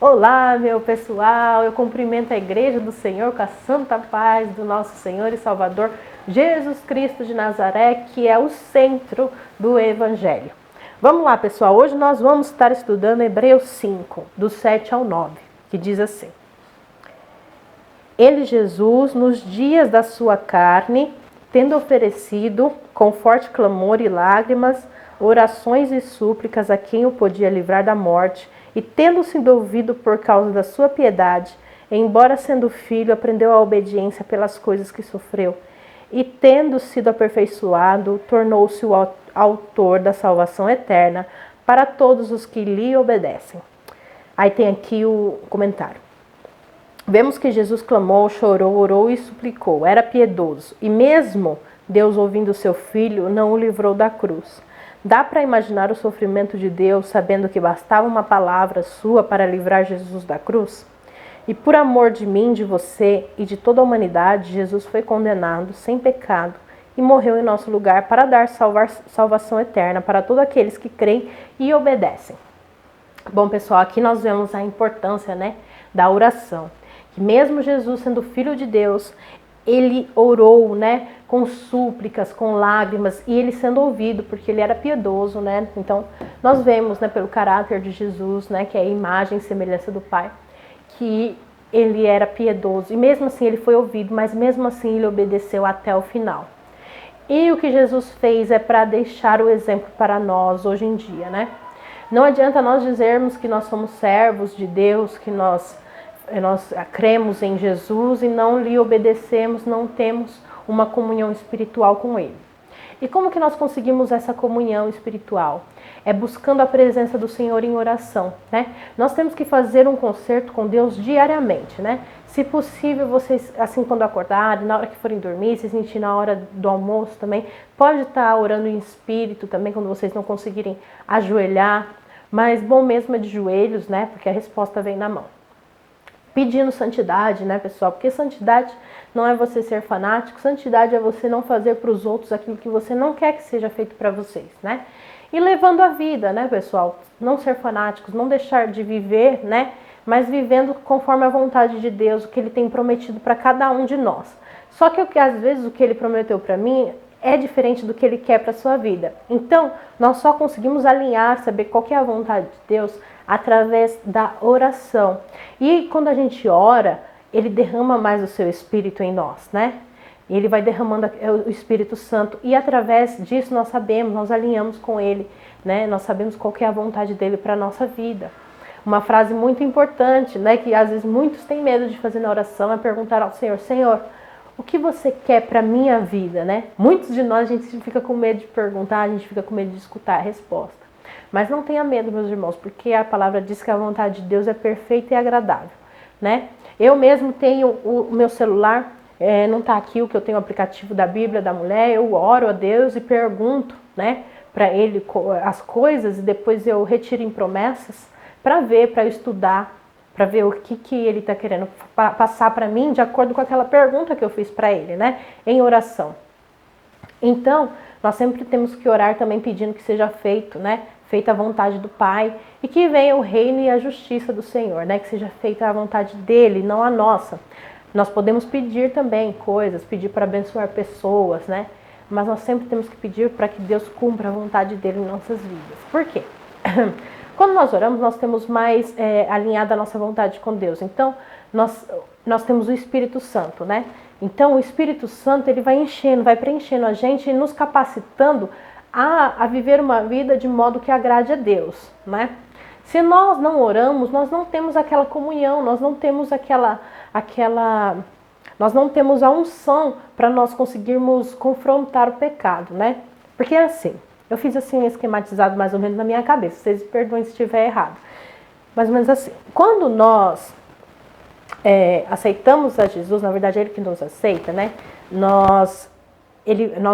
Olá, meu pessoal, eu cumprimento a Igreja do Senhor com a santa paz do nosso Senhor e Salvador Jesus Cristo de Nazaré, que é o centro do Evangelho. Vamos lá, pessoal, hoje nós vamos estar estudando Hebreus 5, do 7 ao 9, que diz assim: Ele, Jesus, nos dias da sua carne, tendo oferecido, com forte clamor e lágrimas, orações e súplicas a quem o podia livrar da morte, e tendo sido ouvido por causa da sua piedade, embora sendo filho, aprendeu a obediência pelas coisas que sofreu, e tendo sido aperfeiçoado, tornou-se o autor da salvação eterna para todos os que lhe obedecem. Aí tem aqui o comentário. Vemos que Jesus clamou, chorou, orou e suplicou, era piedoso, e mesmo Deus ouvindo seu filho, não o livrou da cruz. Dá para imaginar o sofrimento de Deus, sabendo que bastava uma palavra sua para livrar Jesus da cruz? E por amor de mim, de você e de toda a humanidade, Jesus foi condenado sem pecado e morreu em nosso lugar para dar salvação eterna para todos aqueles que creem e obedecem. Bom, pessoal, aqui nós vemos a importância, da oração. Que mesmo Jesus sendo filho de Deus, ele orou, com súplicas, com lágrimas, e ele sendo ouvido, porque ele era piedoso, Então, nós vemos, pelo caráter de Jesus, que é a imagem e semelhança do Pai, que ele era piedoso, e mesmo assim ele foi ouvido, mas mesmo assim ele obedeceu até o final. E o que Jesus fez é para deixar o exemplo para nós hoje em dia, Não adianta nós dizermos que nós somos servos de Deus, que nós cremos em Jesus e não lhe obedecemos, não temos uma comunhão espiritual com Ele. E como que nós conseguimos essa comunhão espiritual? É buscando a presença do Senhor em oração, Nós temos que fazer um concerto com Deus diariamente, Se possível, vocês, assim quando acordarem, na hora que forem dormir, se sentir na hora do almoço também, pode estar orando em espírito também, quando vocês não conseguirem ajoelhar, mas bom mesmo é de joelhos, Porque a resposta vem na mão. Pedindo santidade, pessoal? Porque santidade não é você ser fanático, santidade é você não fazer para os outros aquilo que você não quer que seja feito para vocês, E levando a vida, pessoal? Não ser fanáticos, não deixar de viver, Mas vivendo conforme a vontade de Deus, o que Ele tem prometido para cada um de nós. Só que às vezes o que Ele prometeu para mim é diferente do que Ele quer para a sua vida. Então, nós só conseguimos alinhar, saber qual que é a vontade de Deus através da oração. E quando a gente ora, Ele derrama mais o seu Espírito em nós, E Ele vai derramando o Espírito Santo. E através disso nós sabemos, nós alinhamos com Ele, Nós sabemos qual que é a vontade dEle para a nossa vida. Uma frase muito importante, Que às vezes muitos têm medo de fazer na oração, é perguntar ao Senhor: Senhor, o que você quer para a minha vida, Muitos de nós, a gente fica com medo de perguntar, a gente fica com medo de escutar a resposta. Mas não tenha medo, meus irmãos, porque a palavra diz que a vontade de Deus é perfeita e agradável, Eu mesmo tenho o meu celular, não está aqui o que eu tenho, o aplicativo da Bíblia da Mulher, eu oro a Deus e pergunto, para Ele as coisas, e depois eu retiro em promessas para ver, para estudar, para ver o que Ele está querendo passar para mim de acordo com aquela pergunta que eu fiz para Ele, em oração. Então, nós sempre temos que orar também pedindo que seja feito, feita a vontade do Pai, e que venha o reino e a justiça do Senhor, que seja feita a vontade dEle, não a nossa. Nós podemos pedir também coisas, pedir para abençoar pessoas, Mas nós sempre temos que pedir para que Deus cumpra a vontade dEle em nossas vidas. Por quê? Quando nós oramos, nós temos mais alinhada a nossa vontade com Deus. Então, nós temos o Espírito Santo, Então, o Espírito Santo, ele vai enchendo, vai preenchendo a gente e nos capacitando a viver uma vida de modo que agrade a Deus, Se nós não oramos, nós não temos aquela comunhão, nós não temos nós não temos a unção para nós conseguirmos confrontar o pecado, Porque assim, eu fiz assim esquematizado mais ou menos na minha cabeça, vocês perdoem se estiver errado. Mais ou menos assim, quando nós aceitamos a Jesus, na verdade é Ele que nos aceita, Nós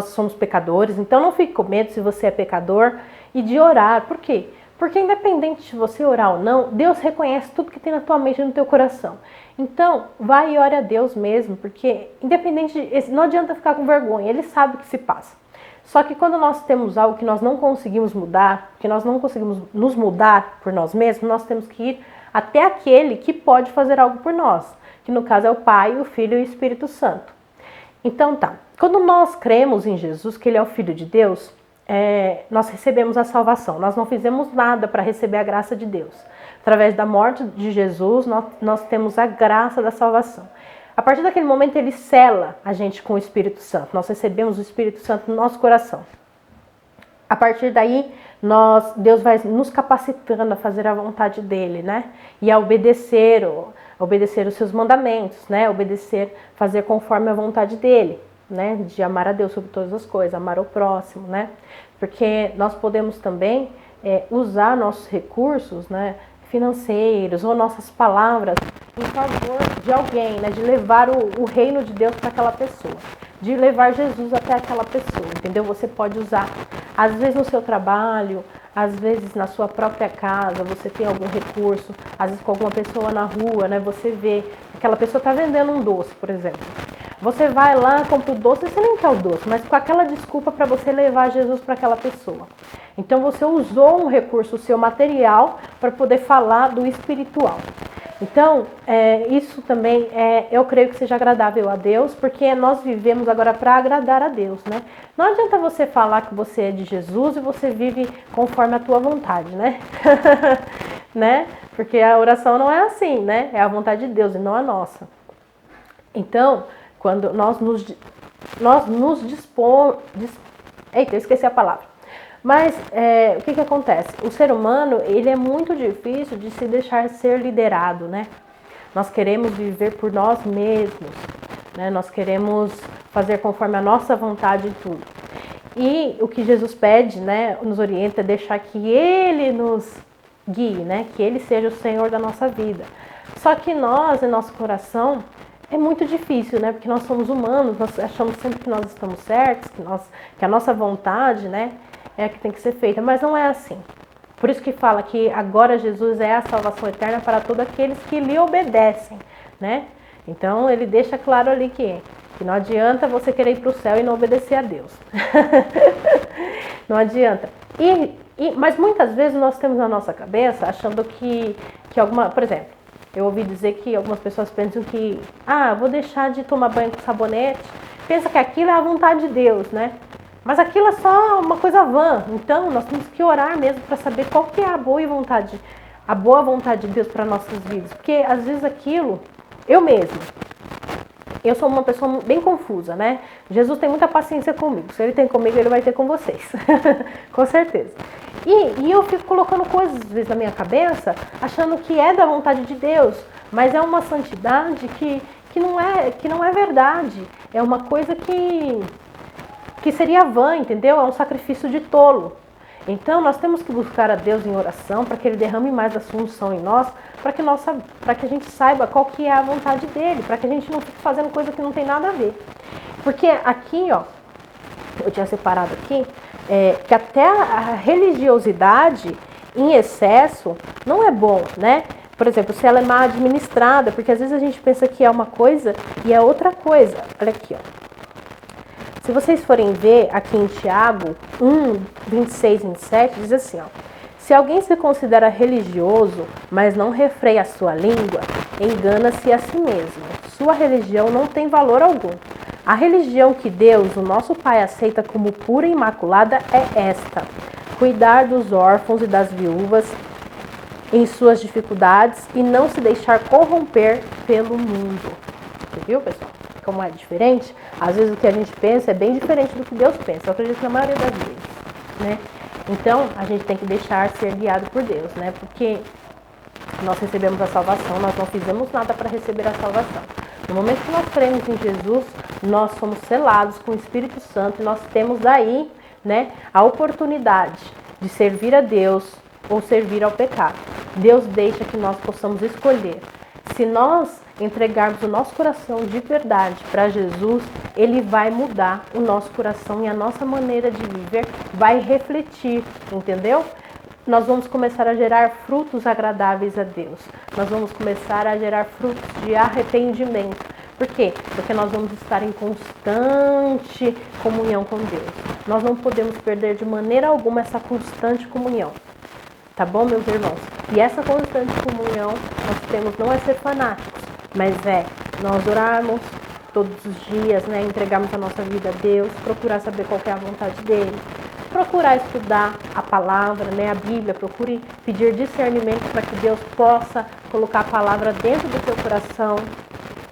somos pecadores, então não fique com medo se você é pecador e de orar. Por quê? Porque independente de você orar ou não, Deus reconhece tudo que tem na tua mente e no teu coração. Então, vai e ore a Deus mesmo, porque independente não adianta ficar com vergonha, Ele sabe o que se passa. Só que quando nós temos algo que nós não conseguimos mudar, que nós não conseguimos nos mudar por nós mesmos, nós temos que ir até aquele que pode fazer algo por nós, que no caso é o Pai, o Filho e o Espírito Santo. Então tá, quando nós cremos em Jesus, que Ele é o Filho de Deus, nós recebemos a salvação. Nós não fizemos nada para receber a graça de Deus. Através da morte de Jesus, nós temos a graça da salvação. A partir daquele momento, Ele sela a gente com o Espírito Santo. Nós recebemos o Espírito Santo no nosso coração. A partir daí, Deus vai nos capacitando a fazer a vontade dEle, né? E a obedecer os seus mandamentos, né? Fazer conforme a vontade dEle, né? De amar a Deus sobre todas as coisas, amar o próximo, né? Porque nós podemos também usar nossos recursos, né? Financeiros ou nossas palavras em favor de alguém, né? De levar o reino de Deus para aquela pessoa, de levar Jesus até aquela pessoa, entendeu? Você pode usar, às vezes no seu trabalho, às vezes na sua própria casa, você tem algum recurso, às vezes com alguma pessoa na rua, né? Você vê, aquela pessoa está vendendo um doce, por exemplo. Você vai lá, compra o doce, você nem quer o doce, mas com aquela desculpa para você levar Jesus para aquela pessoa. Então você usou um recurso seu material para poder falar do espiritual. Então, isso também, eu creio que seja agradável a Deus, porque nós vivemos agora para agradar a Deus, né? Não adianta você falar que você é de Jesus e você vive conforme a tua vontade, né? Né? Porque a oração não é assim, né? É a vontade de Deus e não a nossa. Então, quando nós nos dispomos... Eita, eu esqueci a palavra. Mas o que acontece? O ser humano, ele é muito difícil de se deixar ser liderado, né? Nós queremos viver por nós mesmos, né? Nós queremos fazer conforme a nossa vontade em tudo. E o que Jesus pede, né, nos orienta, é deixar que Ele nos guie, né? Que Ele seja o Senhor da nossa vida. Só que nós, em nosso coração, é muito difícil, né? Porque nós somos humanos, nós achamos sempre que nós estamos certos, que a nossa vontade, né, é a que tem que ser feita, mas não é assim. Por isso que fala que agora Jesus é a salvação eterna para todos aqueles que lhe obedecem, né? Então ele deixa claro ali que não adianta você querer ir para o céu e não obedecer a Deus. Não adianta. Mas muitas vezes nós temos na nossa cabeça achando que por exemplo, eu ouvi dizer que algumas pessoas pensam que, vou deixar de tomar banho com sabonete, pensa que aquilo é a vontade de Deus, né? Mas aquilo é só uma coisa vã. Então, nós temos que orar mesmo para saber qual que é a boa vontade de Deus para nossas vidas. Porque, às vezes, aquilo, eu sou uma pessoa bem confusa, né? Jesus tem muita paciência comigo. Se Ele tem comigo, Ele vai ter com vocês. Com certeza. E eu fico colocando coisas, às vezes, na minha cabeça, achando que é da vontade de Deus. Mas é uma santidade que não é verdade. É uma coisa que seria vã, entendeu? É um sacrifício de tolo. Então, nós temos que buscar a Deus em oração para que Ele derrame mais a sua unção em nós, para que a gente saiba qual que é a vontade dEle, para que a gente não fique fazendo coisa que não tem nada a ver. Porque aqui, ó, eu tinha separado aqui, que até a religiosidade em excesso não é bom, né? Por exemplo, se ela é mal administrada, porque às vezes a gente pensa que é uma coisa e é outra coisa. Olha aqui, ó. Se vocês forem ver aqui em Tiago 1, 26 e 27, diz assim, ó. Se alguém se considera religioso, mas não refreia a sua língua, engana-se a si mesmo. Sua religião não tem valor algum. A religião que Deus, o nosso Pai, aceita como pura e imaculada é esta: cuidar dos órfãos e das viúvas em suas dificuldades e não se deixar corromper pelo mundo. Você viu, pessoal? Como é diferente? Às vezes o que a gente pensa é bem diferente do que Deus pensa. Eu acredito na maioria das vezes, né? Então, a gente tem que deixar ser guiado por Deus, né? Porque nós recebemos a salvação, nós não fizemos nada para receber a salvação. No momento que nós cremos em Jesus, nós somos selados com o Espírito Santo e nós temos daí, né, a oportunidade de servir a Deus ou servir ao pecado. Deus deixa que nós possamos escolher. Se nós entregarmos o nosso coração de verdade para Jesus, Ele vai mudar o nosso coração e a nossa maneira de viver vai refletir, entendeu? Nós vamos começar a gerar frutos agradáveis a Deus. Nós vamos começar a gerar frutos de arrependimento. Por quê? Porque nós vamos estar em constante comunhão com Deus. Nós não podemos perder de maneira alguma essa constante comunhão. Tá bom, meus irmãos? E essa constante comunhão nós temos não é ser fanáticos, mas é nós orarmos todos os dias, né? Entregarmos a nossa vida a Deus, procurar saber qual é a vontade dele, procurar estudar a palavra, né? A Bíblia, procure pedir discernimento para que Deus possa colocar a palavra dentro do seu coração,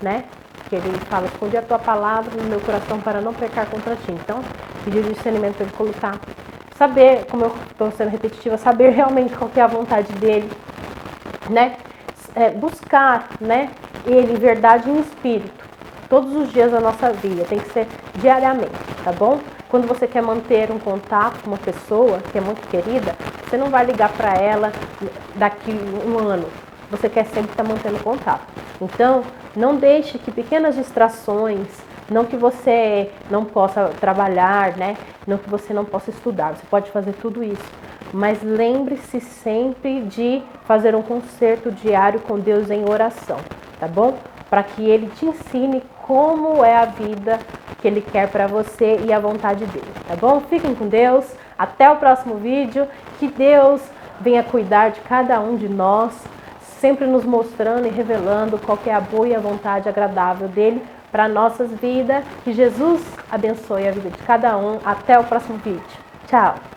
né? Que ele fala, esconde a tua palavra no meu coração para não pecar contra ti. Então, pedir discernimento para ele colocar. Saber, como eu estou sendo repetitiva, saber realmente qual é a vontade dele, né? Buscar, né? Ele, verdade em espírito, todos os dias da nossa vida, tem que ser diariamente, tá bom? Quando você quer manter um contato com uma pessoa que é muito querida, você não vai ligar para ela daqui um ano, você quer sempre estar mantendo contato. Então, não deixe que pequenas distrações, não que você não possa trabalhar, né? Não que você não possa estudar, você pode fazer tudo isso. Mas lembre-se sempre de fazer um concerto diário com Deus em oração, tá bom? Para que Ele te ensine como é a vida que Ele quer para você e a vontade dele, tá bom? Fiquem com Deus, até o próximo vídeo, que Deus venha cuidar de cada um de nós, sempre nos mostrando e revelando qual que é a boa e a vontade agradável dele para nossas vidas. Que Jesus abençoe a vida de cada um. Até o próximo vídeo. Tchau!